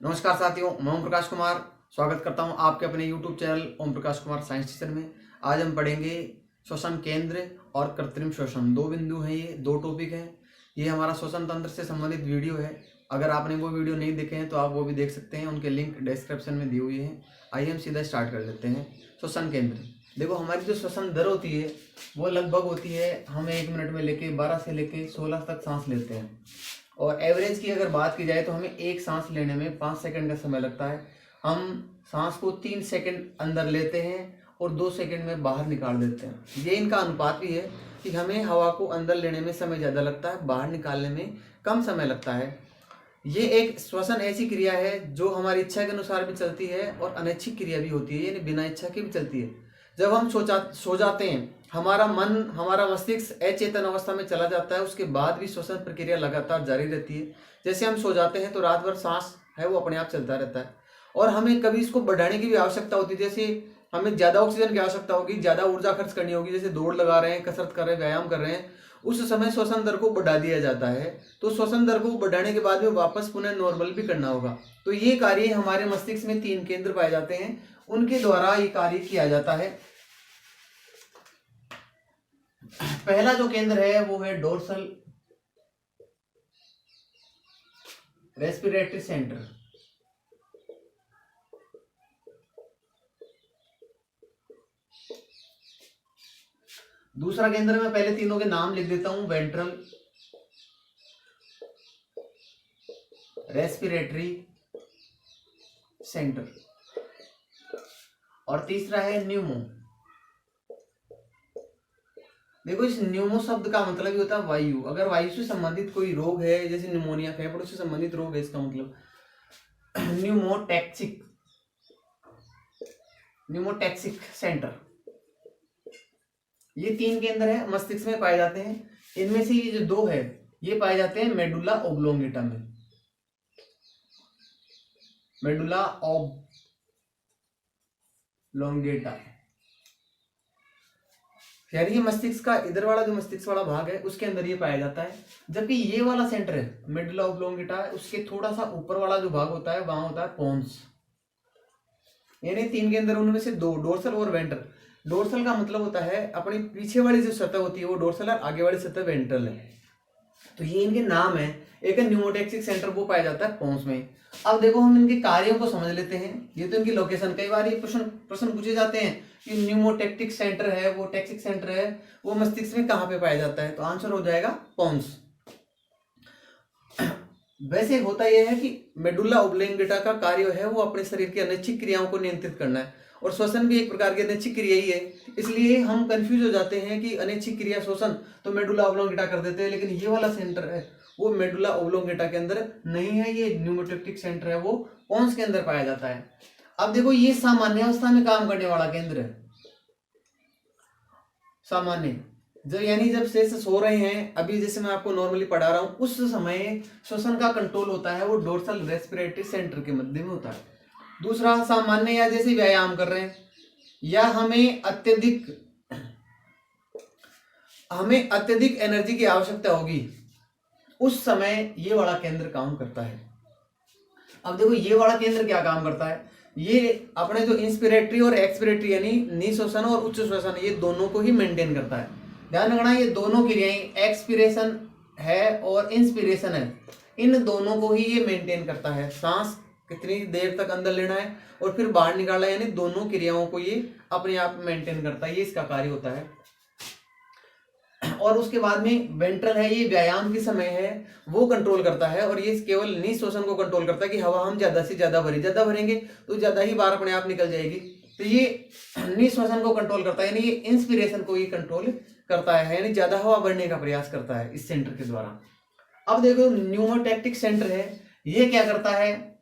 नमस्कार साथियों, मैं ओम प्रकाश कुमार स्वागत करता हूं आपके अपने YouTube channel Om Prakash Kumar science teacher में। आज हम पढ़ेंगे श्वसन केंद्र और कृत्रिम श्वसन। दो बिंदु हैं, ये दो टॉपिक हैं। ये हमारा श्वसन तंत्र से संबंधित वीडियो है। अगर आपने वो वीडियो नहीं देखे हैं तो आप वो भी देख सकते हैं, उनके लिंक डिस्क्रिप्शन में दिए हुए हैं। आइए हम सीधा स्टार्ट कर लेते हैं। श्वसन केंद्र, देखो हमारी जो श्वसन दर होती है वो लगभग होती है, हम 1 मिनट में लेके 12 से लेके 16 तक सांस लेते हैं। और एवरेज की अगर बात की जाए तो हमें एक सांस लेने में 5 सेकंड का समय लगता है। हम सांस को 3 सेकंड अंदर लेते हैं और 2 सेकंड में बाहर निकाल देते हैं। ये इनका अनुपात भी है कि हमें हवा को अंदर लेने में समय ज़्यादा लगता है, बाहर निकालने में कम समय लगता है। ये एक श्वसन ऐसी क्रिया है जो हमारी इच्छा के अनुसार भी चलती है और अनैच्छिक क्रिया भी होती है, यानी बिना इच्छा की भी चलती है। जब हम सो जाते हैं, हमारा मन, हमारा मस्तिष्क अचेतन अवस्था में चला जाता है, उसके बाद भी श्वसन प्रक्रिया लगातार जारी रहती है। जैसे हम सो जाते हैं तो रात भर सांस है वो अपने आप चलता रहता है और हमें कभी इसको बढ़ाने की भी आवश्यकता होती है। जैसे हमें ज़्यादा ऑक्सीजन की आवश्यकता होगी, ज़्यादा ऊर्जा खर्च करनी होगी, जैसे दौड़ लगा रहे हैं, कसरत कर रहे हैं, व्यायाम कर रहे हैं, उस समय श्वसन दर को बढ़ा दिया जाता है। तो श्वसन दर को बढ़ाने के बाद में वापस पुनः नॉर्मल भी करना होगा। तो ये कार्य हमारे मस्तिष्क में 3 केंद्र पाए जाते हैं, उनके द्वारा ये कार्य किया जाता है। पहला जो केंद्र है वो है डोर्सल रेस्पिरेटरी सेंटर। दूसरा केंद्र मैं पहले तीनों के नाम लिख देता हूं, वेंट्रल रेस्पिरेटरी सेंटर, और तीसरा है न्यूमो। देखो इस न्यूमो शब्द का मतलब ही होता है वायु। अगर वायु से संबंधित कोई रोग है, जैसे निमोनिया, फेफड़ों से संबंधित रोग है, इसका मतलब न्यूमोटैक्सिक सेंटर। ये 3 केंद्र है, मस्तिष्क में पाए जाते हैं। इनमें से ये जो 2 है ये पाए जाते हैं मेडुला ओब्लोंगेटा में। मेडुला ओब्लोंगेटा यानी ये मस्तिष्क का इधर वाला जो मस्तिष्क वाला भाग है उसके अंदर ये पाया जाता है। जबकि ये वाला सेंटर है मेडुला ओब्लोंगेटा, उसके थोड़ा सा ऊपर वाला जो भाग होता है वहां होता है पोन्स। यानी 3 के अंदर उनमें से 2, डोर्सल और वेंट्रल। डोर्सल का मतलब होता है अपनी पीछे वाली जो सतह होती है वो डोर्सल, और आगे वाली सतह वेंट्रल है। तो ये इनके नाम है। एक न्यूमोटैक्सिक सेंटर वो पाया जाता है पोन्स में। अब देखो हम इनके कार्यों को समझ लेते हैं। ये तो इनकी लोकेशन, कई बार ये प्रश्न पूछे जाते हैं कि न्यूमोटैक्टिक सेंटर है, वो टैक्सिक सेंटर है, वो मस्तिष्क में कहाँ पे पाया जाता है, तो आंसर हो जाएगा पोन्स। वैसे होता यह है कि मेडुला ओब्लोंगेटा का कार्य है वो अपने शरीर की अनैच्छिक क्रियाओं को नियंत्रित करना है, और श्वसन भी एक प्रकार की अनैच्छिक क्रिया ही है। इसलिए हम कंफ्यूज हो जाते हैं कि अनैच्छिक क्रिया श्वसन तो मेडुला ओब्लोंगेटा कर देते हैं, लेकिन ये वाला सेंटर है वो मेडुला ओब्लोंगेटा के अंदर नहीं है, ये न्यूमोटैक्टिक सेंटर है, वो पोन्स के अंदर पाया जाता है। अब देखो ये सामान्य अवस्था में काम करने वाला केंद्र है। सामान्य जब यानी जब शेष सो रहे हैं, अभी जैसे मैं आपको नॉर्मली पढ़ा रहा हूं, उस समय श्वसन का कंट्रोल होता है वो डोर्सल रेस्पिरेटरी सेंटर के मध्य में होता है। दूसरा सामान्य, या जैसे व्यायाम कर रहे हैं या हमें अत्यधिक एनर्जी की आवश्यकता होगी, उस समय ये वाला केंद्र काम करता है। अब देखो ये वाला केंद्र क्या काम करता है, ये अपने जो इंस्पिरेटरी और एक्सपिरेटरी यानी निश्वसन और उच्च श्वसन, ये दोनों को ही मेंटेन करता है। ध्यान रखना, ये दोनों क्रियाएं, एक्सपिरेशन है और इंस्पिरेशन है, इन दोनों को ही ये मेंटेन करता है। सांस कितनी देर तक अंदर लेना है और फिर बाहर निकालना है, यानी दोनों क्रियाओं को ये अपने आप मेंटेन करता है, ये इसका कार्य होता है। और उसके बाद में वेंट्रल है, ये व्यायाम के समय है वो कंट्रोल करता है, और ये केवल निश्वसन को कंट्रोल करता है कि हवा हम ज्यादा से ज्यादा भरेंगे तो ज्यादा ही बार अपने आप निकल जाएगी। तो ये निश्वसन को कंट्रोल करता है, यानी ये इंस्पिरेशन को ये कंट्रोल करता है, यानी ज्यादा हवा भरने का प्रयास करता है इस सेंटर के द्वारा। अब देखो न्यूमोटैक्टिक सेंटर है, ये क्या करता है,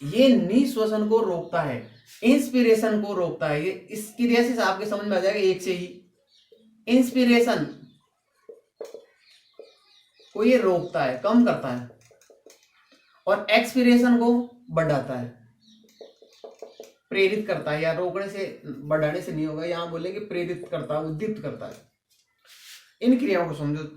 ये निश्वसन को रोकता है, इंस्पिरेशन को रोकता है। ये इस क्रिया से आपके समझ में आ जाएगा एक से ही। इंस्पिरेशन को ये रोकता है, कम करता है, और एक्सपिरेशन को बढ़ाता है, प्रेरित करता है, या रोकने से बढ़ाने से नहीं होगा, यहां बोलेंगे प्रेरित करता है, उद्दीप्त करता है। इन क्रियाओं को समझो,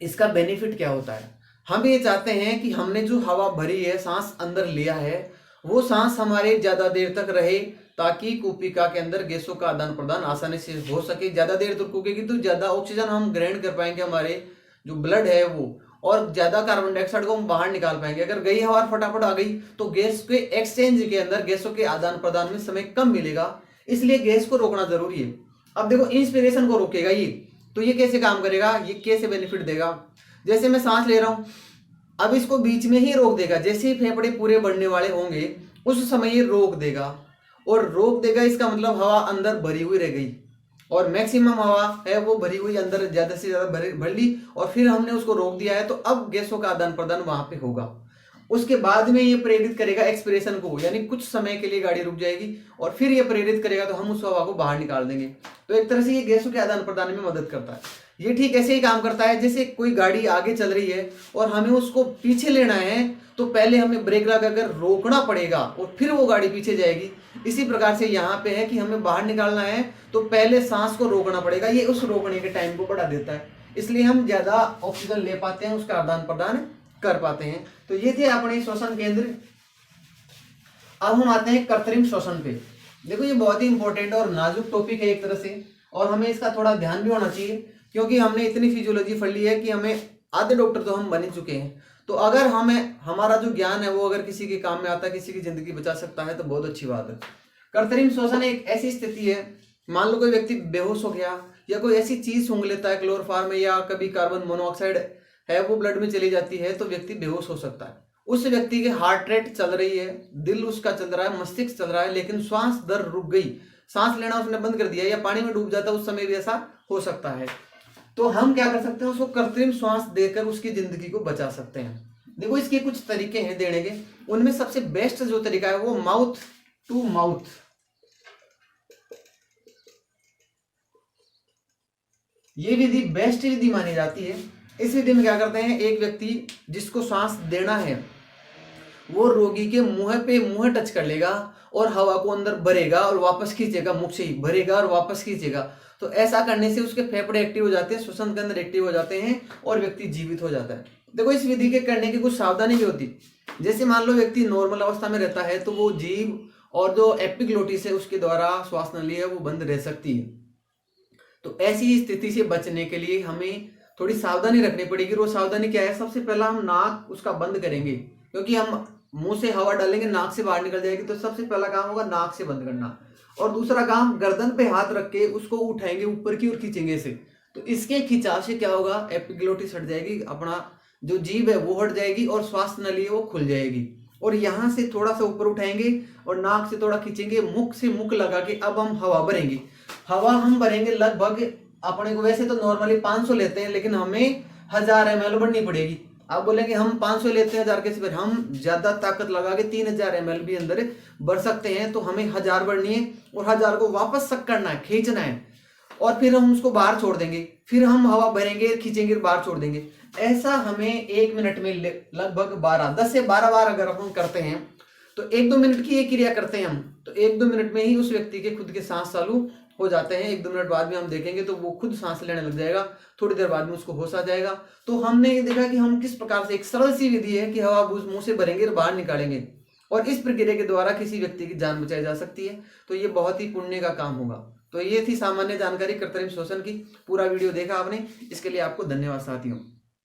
इसका बेनिफिट क्या होता है। हम ये चाहते हैं कि हमने जो हवा भरी है, सांस अंदर लिया है, वो सांस हमारे ज्यादा देर तक रहे, ताकि कुपिका के अंदर गैसों का आदान प्रदान आसानी से हो सके। ज्यादा देर तक रुकेगी तो ज्यादा ऑक्सीजन हम ग्रहण कर पाएंगे, हमारे जो ब्लड है वो, और ज्यादा कार्बन डाइऑक्साइड को हम बाहर निकाल पाएंगे। अगर गई हवा फटाफट आ गई तो गैस के एक्सचेंज के अंदर, गैसों के आदान प्रदान में समय कम मिलेगा, इसलिए गैस को रोकना जरूरी है। अब देखो, इंस्पिरेशन को रोकेगा ये, तो ये कैसे काम करेगा, ये कैसे बेनिफिट देगा। जैसे मैं सांस ले रहा हूं, अब इसको बीच में ही रोक देगा। जैसे ही फेफड़े पूरे बढ़ने वाले होंगे उस समय ये रोक देगा, और रोक देगा इसका मतलब हवा अंदर भरी हुई रह गई, और मैक्सिमम हवा है वो भरी हुई अंदर ज्यादा से ज्यादा भर ली, और फिर हमने उसको रोक दिया है, तो अब गैसों का आदान प्रदान वहां पे होगा। उसके बाद में ये प्रेरित करेगा एक्सपिरेशन को, यानी कुछ समय के लिए गाड़ी रुक जाएगी, और फिर ये प्रेरित करेगा तो हम उस हवा को बाहर निकाल देंगे। तो एक तरह से ये गैसों के आदान प्रदान में मदद करता है। ये ठीक ऐसे ही काम करता है जैसे कोई गाड़ी आगे चल रही है और हमें उसको पीछे लेना है, तो पहले हमें ब्रेक लगाकर रोकना पड़ेगा और फिर वो गाड़ी पीछे जाएगी। इसी प्रकार से यहाँ पे है कि हमें बाहर निकालना है तो पहले सांस को रोकना पड़ेगा, ये उस रोकने के टाइम को बढ़ा देता है, इसलिए हम ज्यादा ऑक्सीजन ले पाते हैं, उसका आदान प्रदान कर पाते हैं। तो ये थे अपने श्वसन केंद्र। अब हम आते हैं कृत्रिम श्वसन पे। देखो, ये बहुत ही इंपॉर्टेंट और नाजुक टॉपिक है एक तरह से, और हमें इसका थोड़ा ध्यान भी होना चाहिए, क्योंकि हमने इतनी फिजियोलॉजी पढ़ ली है कि हमें आधे डॉक्टर तो हम बन ही चुके हैं। तो अगर हमें हमारा जो ज्ञान है वो अगर किसी के काम में आता है, किसी की जिंदगी बचा सकता है, तो बहुत अच्छी बात है। कृत्रिम श्वसन एक ऐसी स्थिति है, मान लो कोई व्यक्ति बेहोश हो गया, या कोई ऐसी चीज सूंघ लेता है क्लोरोफार्म में, या कभी कार्बन मोनोऑक्साइड है वो ब्लड में चली जाती है, तो व्यक्ति बेहोश हो सकता है। उस व्यक्ति की हार्ट रेट चल रही है, दिल उसका चल रहा है, मस्तिष्क चल रहा है, लेकिन श्वास दर रुक गई, सांस लेना उसने बंद कर दिया, या पानी में डूब जाता है, उस समय भी ऐसा हो सकता है। तो हम क्या कर सकते हैं, उसको कृत्रिम श्वास देकर उसकी जिंदगी को बचा सकते हैं। देखो, इसके कुछ तरीके हैं देने के, उनमें सबसे बेस्ट जो तरीका है वो माउथ टू माउथ। ये विधि बेस्ट विधि मानी जाती है। इस विधि में क्या करते हैं, एक व्यक्ति जिसको सांस देना है वो रोगी के मुंह पे मुंह टच कर लेगा और हवा को अंदर भरेगा और वापस खींचेगा, मुख से ही भरेगा और वापस खींचेगा। तो ऐसा करने से उसके फेफड़े एक्टिव हो जाते हैं, श्वसन के अंदर एक्टिव हो जाते हैं, और व्यक्ति जीवित हो जाता है। देखो, इस विधि के करने की कुछ सावधानी भी होती। जैसे मान लो व्यक्ति नॉर्मल अवस्था में रहता है, तो वो जीभ और जो एपिग्लोटिस है उसके द्वारा श्वास नली है वो बंद रह सकती है। तो ऐसी स्थिति से बचने के लिए हमें थोड़ी सावधानी रखनी पड़ेगी। वो सावधानी क्या है, सबसे पहला हम नाक उसका बंद करेंगे, क्योंकि हम मुंह से हवा डालेंगे नाक से बाहर निकल जाएगी, तो सबसे पहला काम होगा नाक से बंद करना। और दूसरा काम, गर्दन पे हाथ रख के उसको उठाएंगे ऊपर की और खींचेंगे इसे। तो इसके खिंचाव से क्या होगा, एपिग्लोटिस हट जाएगी, अपना जो जीभ है वो हट जाएगी, और श्वास नली है वो खुल जाएगी। और यहाँ से थोड़ा सा ऊपर उठाएंगे और नाक से थोड़ा खींचेंगे, मुख से मुख लगा के अब हम हवा भरेंगे। हवा हम भरेंगे लगभग, अपने को वैसे तो नॉर्मली 500 लेते हैं, लेकिन हमें 1000 ml भरनी पड़ेगी। आप बोलेंगे हम 500 लेते हैं, 1000 कैसे भर, हम ज्यादा ताकत लगा के 3000 ml भी अंदर भर सकते हैं। तो हमें 1000 भरनी है, और 1000 को वापस सक करना है, खींचना है, और फिर हम उसको बाहर छोड़ देंगे। फिर हम हवा भरेंगे, खींचेंगे, बाहर छोड़ देंगे। ऐसा हमें 1 मिनट में लगभग 10 से 12 बार अगर हम करते हैं, तो 1-2 मिनट की ये क्रिया करते हैं हम, तो 1-2 मिनट में ही उस व्यक्ति के खुद के सांस चालू हो जाते हैं। 1-2 मिनट बाद में हम देखेंगे तो वो खुद सांस लेने लग जाएगा, थोड़ी देर बाद में उसको होश आ जाएगा। तो हमने ये देखा कि हम किस प्रकार से, एक सरल सी विधि है कि हवा मुंह से भरेंगे और बाहर निकालेंगे, और इस प्रक्रिया के द्वारा किसी व्यक्ति की जान बचाई जा सकती है। तो ये बहुत ही पुण्य का काम होगा। तो ये थी सामान्य जानकारी कृत्रिम श्वसन की। पूरा वीडियो देखा आपने, इसके लिए आपको धन्यवाद साथियों।